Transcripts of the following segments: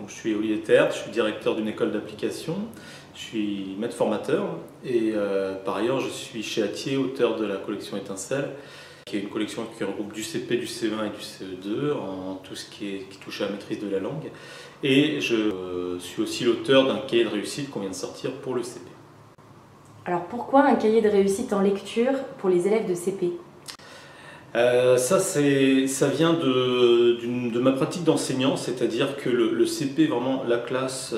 Donc, je suis Olivier Tertre, je suis directeur d'une école d'application, je suis maître formateur et par ailleurs je suis chez Hatier, auteur de la collection Étincelle, qui est une collection qui regroupe du CP, du CE1 et du CE2 en tout ce qui touche à la maîtrise de la langue. Et je suis aussi l'auteur d'un cahier de réussite qu'on vient de sortir pour le CP. Alors pourquoi un cahier de réussite en lecture pour les élèves de CP ? Ça vient de ma pratique d'enseignant, c'est-à-dire que le CP est vraiment la classe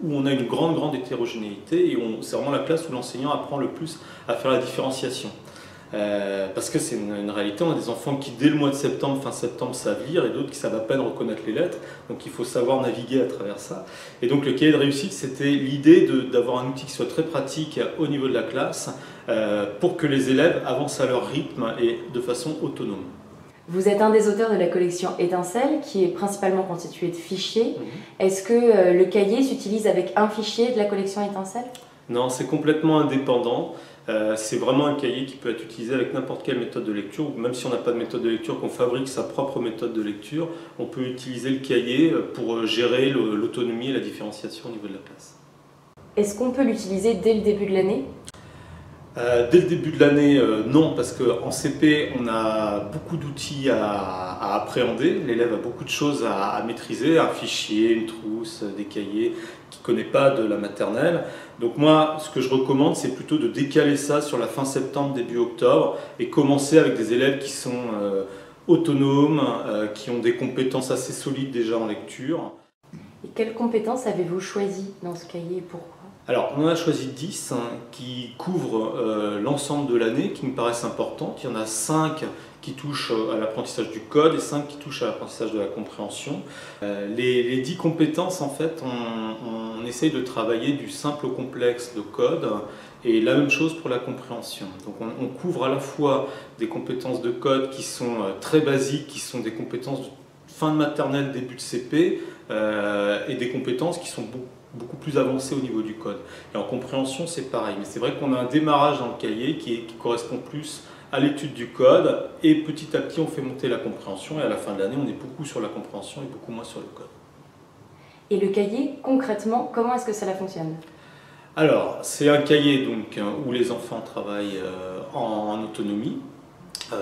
où on a une grande hétérogénéité et c'est vraiment la classe où l'enseignant apprend le plus à faire la différenciation. Parce que c'est une réalité, on a des enfants qui dès le mois de septembre, fin septembre, savent lire et d'autres qui savent à peine reconnaître les lettres, donc il faut savoir naviguer à travers ça. Et donc le cahier de réussite, c'était l'idée d'avoir un outil qui soit très pratique au niveau de la classe pour que les élèves avancent à leur rythme et de façon autonome. Vous êtes un des auteurs de la collection Étincelle, qui est principalement constituée de fichiers. Est-ce que le cahier s'utilise avec un fichier de la collection Étincelle ? Non, c'est complètement indépendant. C'est vraiment un cahier qui peut être utilisé avec n'importe quelle méthode de lecture, ou même si on n'a pas de méthode de lecture, qu'on fabrique sa propre méthode de lecture, on peut utiliser le cahier pour gérer l'autonomie et la différenciation au niveau de la classe. Est-ce qu'on peut l'utiliser dès le début de l'année ? Dès le début de l'année, non, parce qu'en CP, on a beaucoup d'outils à appréhender. L'élève a beaucoup de choses à maîtriser, un fichier, une trousse, des cahiers qu'il ne connaît pas de la maternelle. Donc moi, ce que je recommande, c'est plutôt de décaler ça sur la fin septembre, début octobre, et commencer avec des élèves qui sont autonomes, qui ont des compétences assez solides déjà en lecture. Et quelles compétences avez-vous choisies dans ce cahier et pourquoi ? Alors, on en a choisi 10 qui couvrent l'ensemble de l'année, qui me paraissent importantes. Il y en a 5 qui touchent à l'apprentissage du code et 5 qui touchent à l'apprentissage de la compréhension. Les 10 compétences, en fait, on essaye de travailler du simple au complexe de code et la même chose pour la compréhension. Donc, on couvre à la fois des compétences de code qui sont très basiques, qui sont des compétences de fin de maternelle, début de CP, et des compétences qui sont beaucoup plus avancées au niveau du code. Et en compréhension, c'est pareil. Mais c'est vrai qu'on a un démarrage dans le cahier qui correspond plus à l'étude du code, et petit à petit, on fait monter la compréhension, et à la fin de l'année, on est beaucoup sur la compréhension et beaucoup moins sur le code. Et le cahier, concrètement, comment est-ce que cela fonctionne ? Alors, c'est un cahier donc, où les enfants travaillent en autonomie,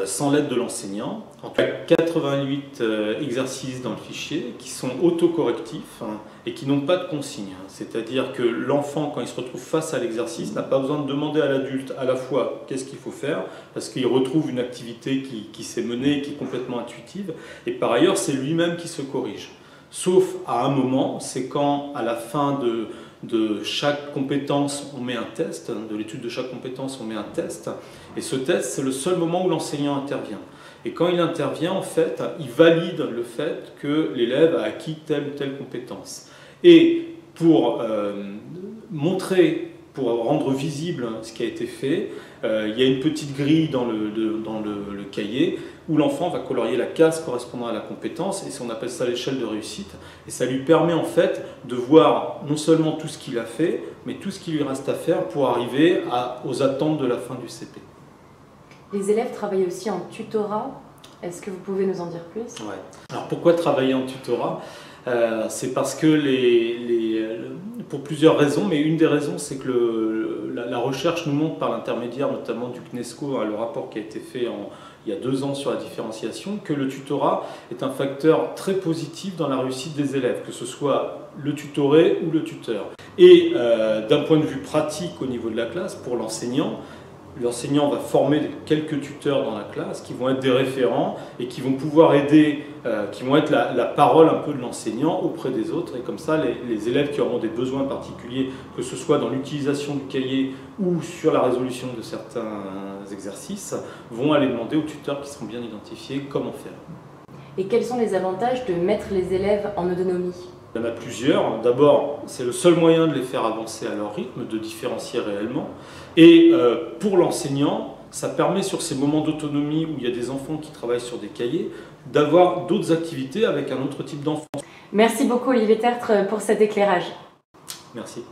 sans l'aide de l'enseignant. En tout cas, 88 exercices dans le fichier qui sont autocorrectifs et qui n'ont pas de consigne. C'est-à-dire que l'enfant, quand il se retrouve face à l'exercice, n'a pas besoin de demander à l'adulte à la fois qu'est-ce qu'il faut faire, parce qu'il retrouve une activité qui s'est menée et qui est complètement intuitive, et par ailleurs, c'est lui-même qui se corrige. Sauf à un moment, c'est quand, à la fin de chaque compétence, on met un test, de l'étude de chaque compétence, on met un test, et ce test, c'est le seul moment où l'enseignant intervient. Et quand il intervient, en fait, il valide le fait que l'élève a acquis telle ou telle compétence. Et pour pour rendre visible ce qui a été fait, il y a une petite grille dans le cahier où l'enfant va colorier la case correspondant à la compétence, et on appelle ça l'échelle de réussite. Et ça lui permet en fait de voir non seulement tout ce qu'il a fait, mais tout ce qui lui reste à faire pour arriver aux attentes de la fin du CP. Les élèves travaillent aussi en tutorat. Est-ce que vous pouvez nous en dire plus ? Ouais. Alors pourquoi travailler en tutorat ? C'est parce que pour plusieurs raisons, mais une des raisons, c'est que la recherche nous montre par l'intermédiaire notamment du CNESCO, le rapport qui a été fait il y a 2 ans sur la différenciation, que le tutorat est un facteur très positif dans la réussite des élèves, que ce soit le tutoré ou le tuteur. Et d'un point de vue pratique au niveau de la classe, pour l'enseignant va former quelques tuteurs dans la classe qui vont être des référents et qui vont pouvoir aider, qui vont être la parole un peu de l'enseignant auprès des autres. Et comme ça, les élèves qui auront des besoins particuliers, que ce soit dans l'utilisation du cahier ou sur la résolution de certains exercices, vont aller demander aux tuteurs qui seront bien identifiés comment faire. Et quels sont les avantages de mettre les élèves en autonomie ? Il y en a plusieurs. D'abord, c'est le seul moyen de les faire avancer à leur rythme, de différencier réellement. Et pour l'enseignant, ça permet sur ces moments d'autonomie où il y a des enfants qui travaillent sur des cahiers, d'avoir d'autres activités avec un autre type d'enfant. Merci beaucoup Olivier Tertre pour cet éclairage. Merci.